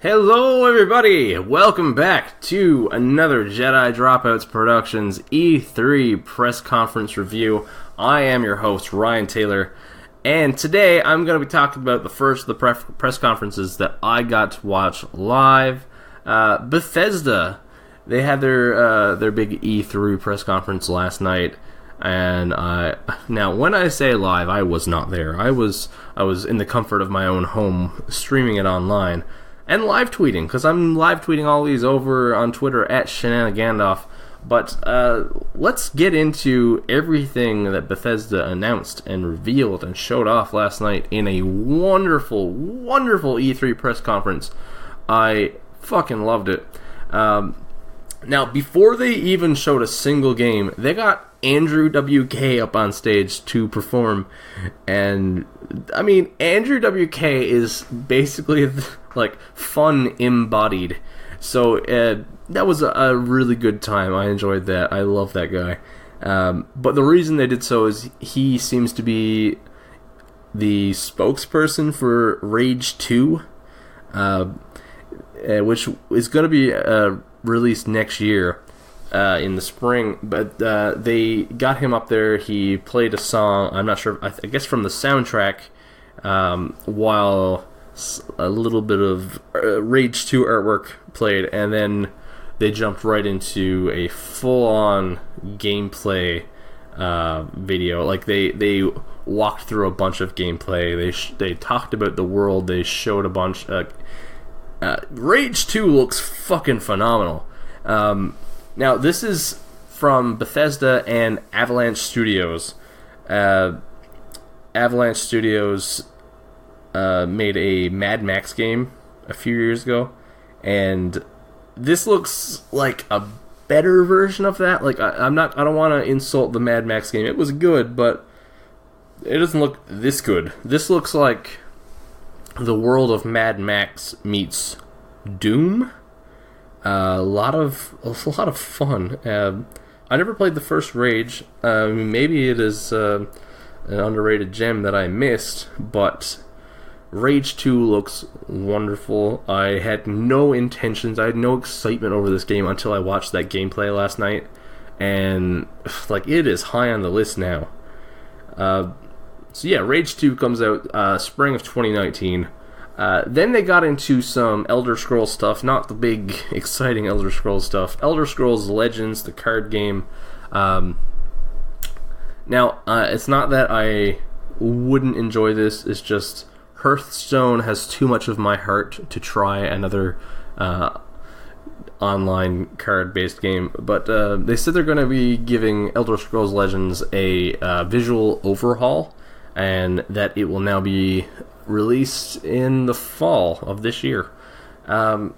Hello everybody! Welcome back to another Jedi Dropouts Productions E3 press conference review. I am your host, Ryan Taylor, and today I'm going to be talking about the first of the press conferences that I got to watch live. Bethesda, they had their big E3 press conference last night, and now when I say live, I was not there. I was in the comfort of my own home, streaming it online. And live tweeting, because I'm live tweeting all these over on Twitter at Shenanigandolph. But let's get into everything that Bethesda announced and revealed and showed off last night in a wonderful, wonderful E3 press conference. I fucking loved it. Now, before they even showed a single game, they got Andrew WK up on stage to perform. And, I mean, Andrew WK is basically like fun embodied. So that was a really good time. I enjoyed that. I love that guy. But the reason they did so is he seems to be the spokesperson for Rage 2, which is going to be released next year in the spring. But they got him up there. He played a song, I'm not sure, I guess from the soundtrack, while a little bit of Rage 2 artwork played, and then they jumped right into a full-on gameplay video. Like they walked through a bunch of gameplay. They talked about the world. They showed a bunch. Rage 2 looks fucking phenomenal. Now this is from Bethesda and Avalanche Studios. Avalanche Studios made a Mad Max game a few years ago, and this looks like a better version of that. Like I don't want to insult the Mad Max game. It was good, but it doesn't look this good. This looks like the world of Mad Max meets Doom. A lot of fun. I never played the first Rage. Maybe it is an underrated gem that I missed, but Rage 2 looks wonderful. I had no intentions, I had no excitement over this game until I watched that gameplay last night, and like it is high on the list now. So yeah, Rage 2 comes out spring of 2019. Then they got into some Elder Scrolls stuff, not the big exciting Elder Scrolls stuff. Elder Scrolls Legends, the card game. Now, it's not that I wouldn't enjoy this, it's just Hearthstone has too much of my heart to try another online card-based game. But they said they're going to be giving Elder Scrolls Legends a visual overhaul, and that it will now be released in the fall of this year. And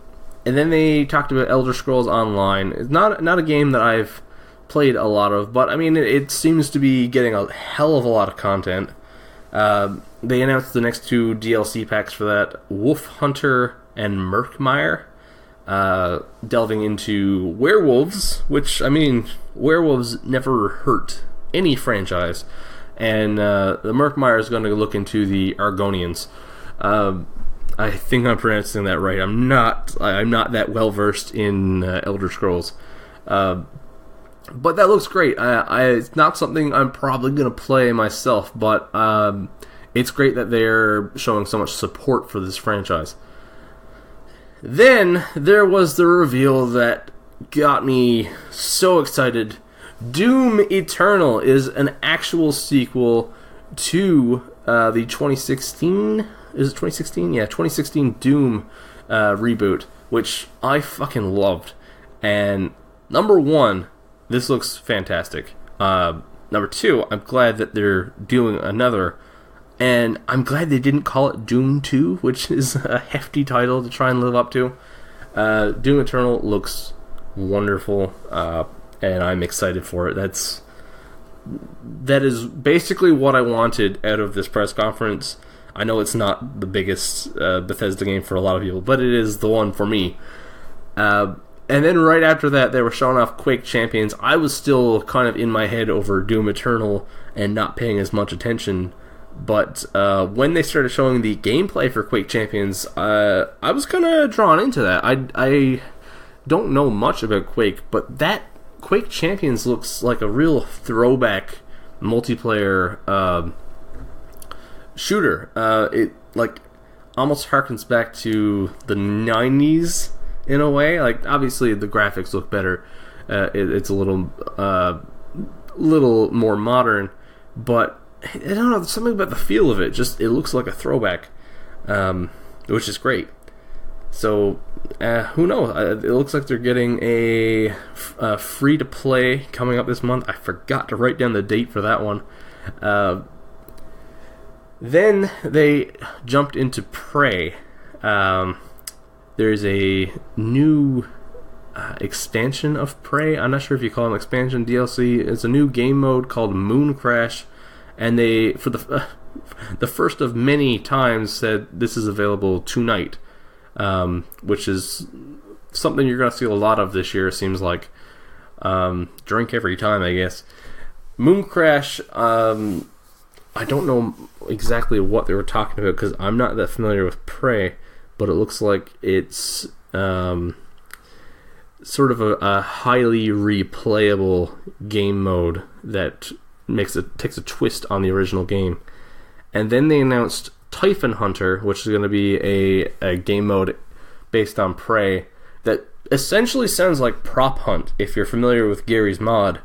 then they talked about Elder Scrolls Online. It's not a game that I've played a lot of, but I mean it seems to be getting a hell of a lot of content. They announced the next two DLC packs for that, Wolf Hunter and Murkmire, delving into werewolves, which, I mean, werewolves never hurt any franchise. And the Murkmire is going to look into the Argonians. I think I'm pronouncing that right. I'm not that well versed in Elder Scrolls, but that looks great. It's not something I'm probably going to play myself, but it's great that they're showing so much support for this franchise. Then there was the reveal that got me so excited. Doom Eternal is an actual sequel to the 2016... Is it 2016? Yeah, 2016 Doom reboot, which I fucking loved. And number one, this looks fantastic. Number two, I'm glad that they're doing another. And I'm glad they didn't call it Doom 2, which is a hefty title to try and live up to. Doom Eternal looks wonderful. And I'm excited for it. That is basically what I wanted out of this press conference. I know it's not the biggest Bethesda game for a lot of people, but it is the one for me. And then right after that, they were showing off Quake Champions. I was still kind of in my head over Doom Eternal and not paying as much attention, But when they started showing the gameplay for Quake Champions, I was kind of drawn into that. I don't know much about Quake, but that Quake Champions looks like a real throwback multiplayer shooter. It like almost harkens back to the 90s in a way. Like, obviously the graphics look better. It's a little more modern, but I don't know, there's something about the feel of it. Just, it looks like a throwback, which is great. So, who knows? It looks like they're getting a free-to-play coming up this month. I forgot to write down the date for that one. Then they jumped into Prey. There's a new expansion of Prey. I'm not sure if you call it an expansion, DLC. It's a new game mode called Moon Crash. And they, for the first of many times, said this is available tonight, which is something you're going to see a lot of this year, it seems like. Drink every time, I guess. Moon Crash, I don't know exactly what they were talking about because I'm not that familiar with Prey, but it looks like it's sort of a highly replayable game mode that takes a twist on the original game. And then they announced Typhon Hunter, which is going to be a game mode based on Prey that essentially sounds like Prop Hunt, if you're familiar with Gary's mod.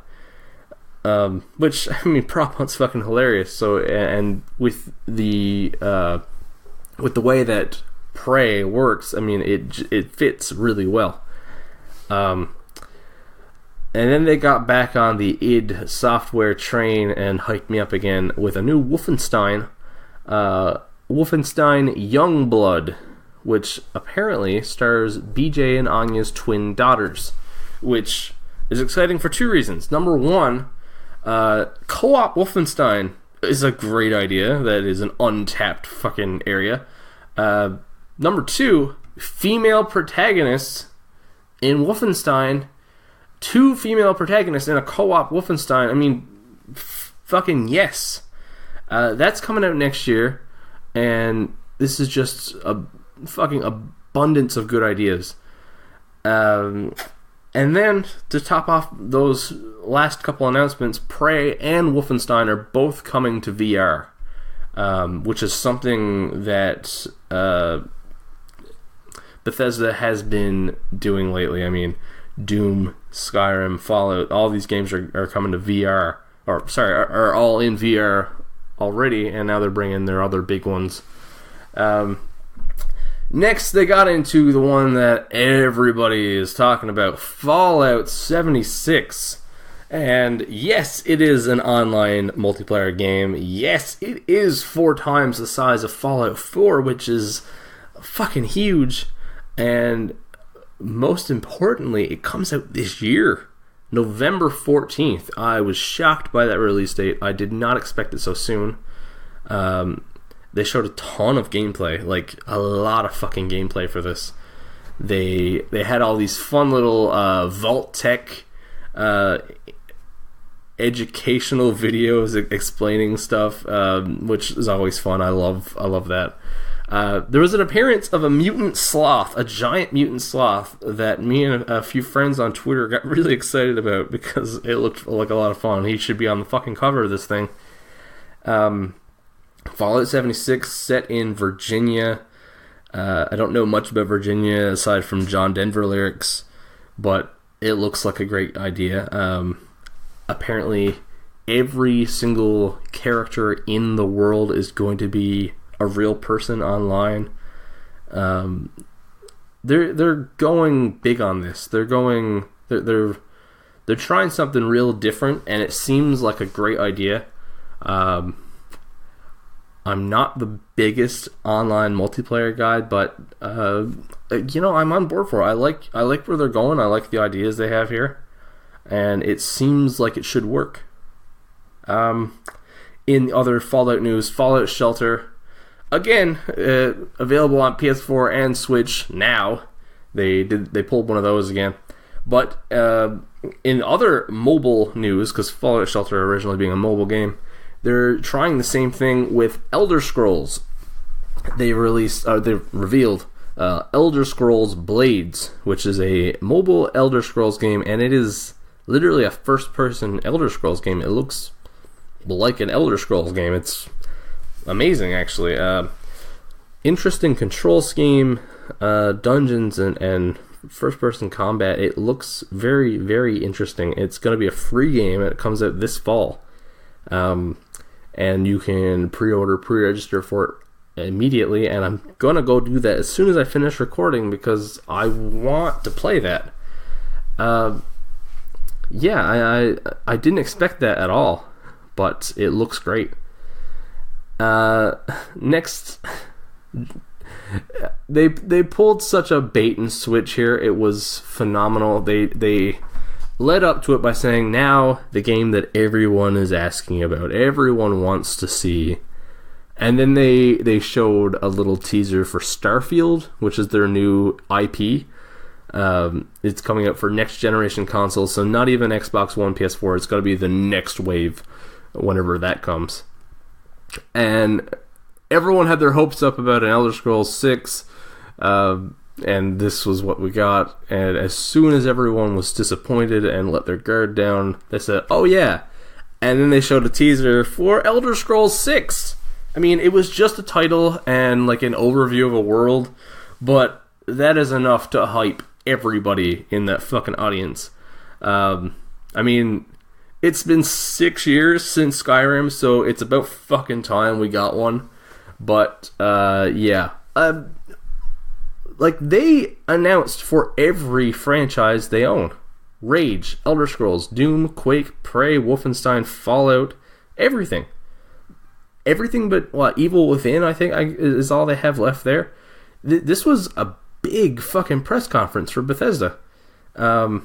Which, I mean, Prop Hunt's fucking hilarious. So, and with the way that Prey works, I mean, it fits really well. And then they got back on the id Software train and hyped me up again with a new Wolfenstein, Wolfenstein Youngblood, which apparently stars BJ and Anya's twin daughters, which is exciting for two reasons. Number one, co-op Wolfenstein is a great idea. That is an untapped fucking area. Number two, female protagonists in Wolfenstein. 2 female protagonists in a co-op Wolfenstein. I mean, fucking yes. That's coming out next year, and this is just a fucking abundance of good ideas. And then, to top off those last couple announcements, Prey and Wolfenstein are both coming to VR, which is something that Bethesda has been doing lately. I mean, Doom, Skyrim, Fallout, all these games are coming to VR, are all in VR already, and now they're bringing their other big ones. Next, they got into the one that everybody is talking about, Fallout 76. And yes, it is an online multiplayer game. Yes, it is 4 times the size of Fallout 4, which is fucking huge. And most importantly, it comes out this year, November 14th. I was shocked by that release date. I did not expect it so soon. They showed a ton of gameplay, like a lot of fucking gameplay for this. They had all these fun little Vault Tech educational videos explaining stuff, which is always fun. I love that. There was an appearance of a mutant sloth, a giant mutant sloth, that me and a few friends on Twitter got really excited about because it looked like a lot of fun. He should be on the fucking cover of this thing. Fallout 76, set in Virginia. I don't know much about Virginia aside from John Denver lyrics, but it looks like a great idea. Apparently, every single character in the world is going to be a real person online. They're going big on this. They're trying something real different, and it seems like a great idea. I'm not the biggest online multiplayer guy, but I'm on board for it. I like where they're going. I like the ideas they have here, and it seems like it should work. In other Fallout news, Fallout Shelter, again, available on PS4 and Switch now. They pulled one of those again. But in other mobile news, because Fallout Shelter originally being a mobile game, they're trying the same thing with Elder Scrolls. They revealed Elder Scrolls Blades, which is a mobile Elder Scrolls game, and it is literally a first-person Elder Scrolls game. It looks like an Elder Scrolls game. It's amazing, actually. Interesting control scheme, dungeons, and first-person combat. It looks very, very interesting. It's going to be a free game. It comes out this fall. And you can pre-register for it immediatidey, and I'm going to go do that as soon as I finish recording because I want to play that. I didn't expect that at all, but it looks great. Next, they pulled such a bait and switch here. It was phenomenal. They led up to it by saying, now the game that everyone is asking about, everyone wants to see. And then they showed a little teaser for Starfield, which is their new IP. It's coming out for next generation consoles, so not even Xbox One, PS4. It's going to be the next wave whenever that comes. And everyone had their hopes up about an Elder Scrolls 6, and this was what we got. And as soon as everyone was disappointed and let their guard down, they said, oh yeah. And then they showed a teaser for Elder Scrolls 6. I mean, it was just a title and like an overview of a world, but that is enough to hype everybody in that fucking audience. I mean, it's been 6 years since Skyrim, so it's about fucking time we got one. But, yeah. Like, they announced for every franchise they own. Rage, Elder Scrolls, Doom, Quake, Prey, Wolfenstein, Fallout, everything. Everything but, Evil Within, I think, is all they have left there. This was a big fucking press conference for Bethesda. And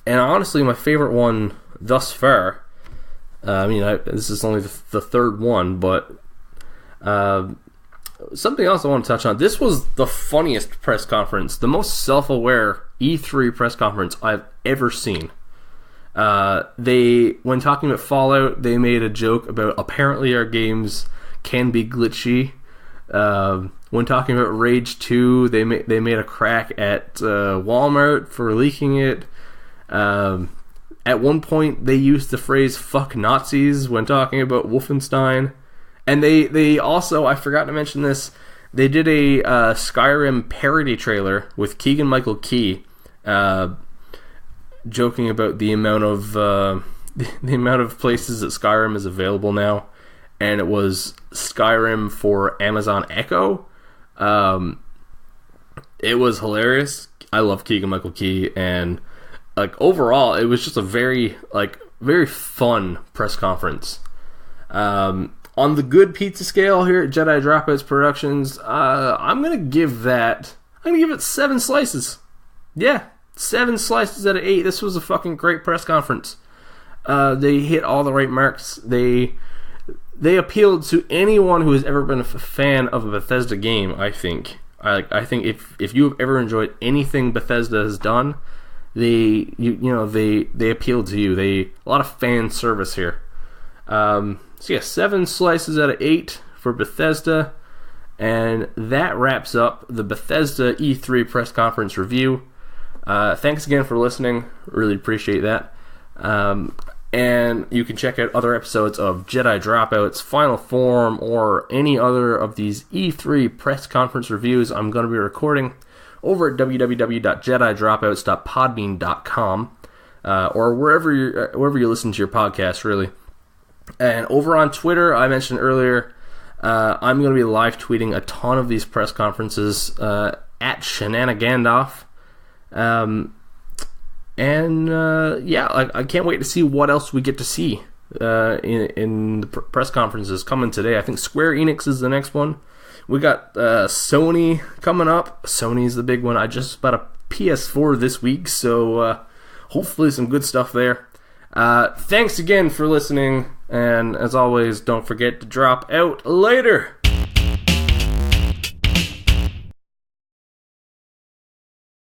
honestly, my favorite one thus far, this is only the third one, but something else I want to touch on. This was the funniest press conference, the most self-aware E3 press conference I've ever seen. When talking about Fallout, they made a joke about apparently our games can be glitchy. When talking about Rage 2, they made a crack at Walmart for leaking it. At one point, they used the phrase "fuck Nazis" when talking about Wolfenstein. And they also, I forgot to mention this, they did a Skyrim parody trailer with Keegan-Michael Key, joking about the amount of places that Skyrim is available now, and it was Skyrim for Amazon Echo. It was hilarious. I love Keegan-Michael Key, and like overall, it was just a very fun press conference. On the good pizza scale here at Jedi Dropouts Productions, I'm gonna give it 7 slices. Yeah, 7 slices out of 8. This was a fucking great press conference. They hit all the right marks. They appealed to anyone who has ever been a fan of a Bethesda game. I think think if you have ever enjoyed anything Bethesda has done, they appealed to you. A lot of fan service here. So yeah, 7 slices out of 8 for Bethesda, and that wraps up the Bethesda E3 press conference review. Thanks again for listening. Really appreciate that. And you can check out other episodes of Jedi Dropouts, Final Form, or any other of these E3 press conference reviews I'm going to be recording over at www.jedidropouts.podbean.com, or wherever you listen to your podcast, really. And over on Twitter, I mentioned earlier, I'm going to be live tweeting a ton of these press conferences at Shenanigandolph. I can't wait to see what else we get to see in the press conferences coming today. I think Square Enix is the next one. We got Sony coming up. Sony's the big one. I just bought a PS4 this week, so hopefully some good stuff there. Thanks again for listening, and as always, don't forget to drop out later.